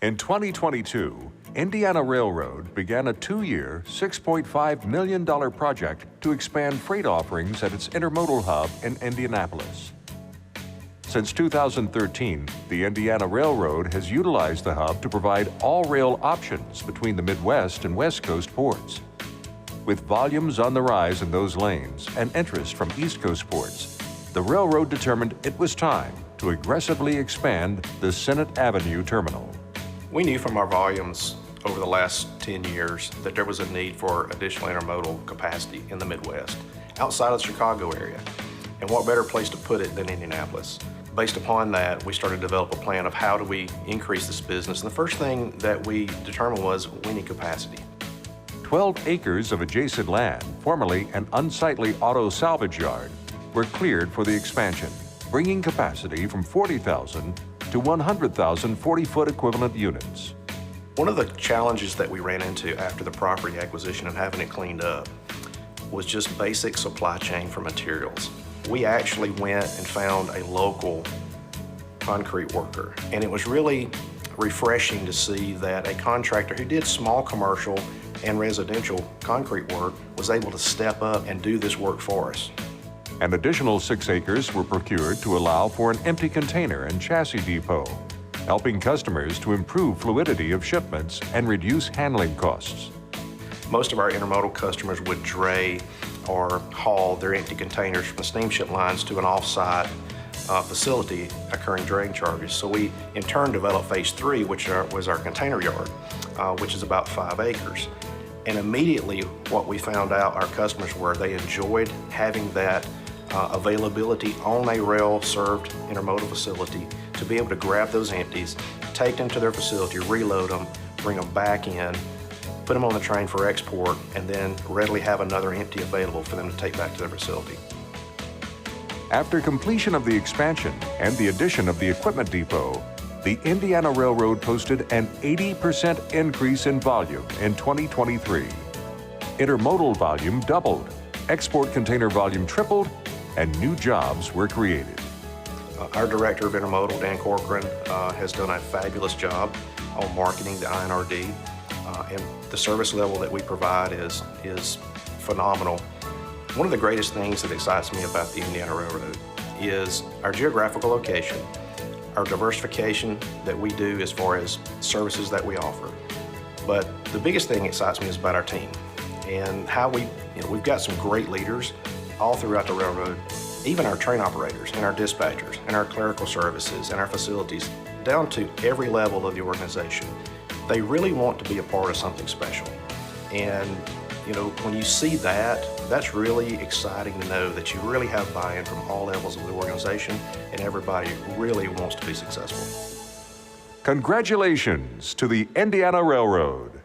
In 2022, Indiana Railroad began a 2-year, $6.5 million project to expand freight offerings at its intermodal hub in Indianapolis. Since 2013, the Indiana Railroad has utilized the hub to provide all-rail options between the Midwest and West Coast ports. With volumes on the rise in those lanes and interest from East Coast ports, the railroad determined it was time to aggressively expand the Senate Avenue terminal. We knew from our volumes over the last 10 years that there was a need for additional intermodal capacity in the Midwest, outside of the Chicago area. And what better place to put it than Indianapolis? Based upon that, we started to develop a plan of how do we increase this business. And the first thing that we determined was we need capacity. 12 acres of adjacent land, formerly an unsightly auto salvage yard, were cleared for the expansion, bringing capacity from 40,000 to 100,000 40-foot equivalent units. One of the challenges that we ran into after the property acquisition and having it cleaned up was just basic supply chain for materials. We actually went and found a local concrete worker, and it was really refreshing to see that a contractor who did small commercial and residential concrete work was able to step up and do this work for us. An additional 6 acres were procured to allow for an empty container and chassis depot, helping customers to improve fluidity of shipments and reduce handling costs. Most of our intermodal customers would dray or haul their empty containers from the steamship lines to an off-site facility incurring draying charges. So we in turn developed phase 3, which was our container yard, which is about 5 acres. And immediately what we found out our customers were they enjoyed having that availability on a rail-served intermodal facility to be able to grab those empties, take them to their facility, reload them, bring them back in, put them on the train for export, and then readily have another empty available for them to take back to their facility. After completion of the expansion and the addition of the equipment depot, the Indiana Railroad posted an 80% increase in volume in 2023. Intermodal volume doubled, export container volume tripled, and new jobs were created. Our Director of Intermodal, Dan Corcoran, has done a fabulous job on marketing the INRD, and the service level that we provide is phenomenal. One of the greatest things that excites me about the Indiana Railroad is our geographical location, our diversification that we do as far as services that we offer. But the biggest thing that excites me is about our team and how we've got some great leaders all throughout the railroad, even our train operators and our dispatchers and our clerical services and our facilities, down to every level of the organization. They really want to be a part of something special. And when you see that, that's really exciting to know that you really have buy-in from all levels of the organization and everybody really wants to be successful. Congratulations to the Indiana Railroad.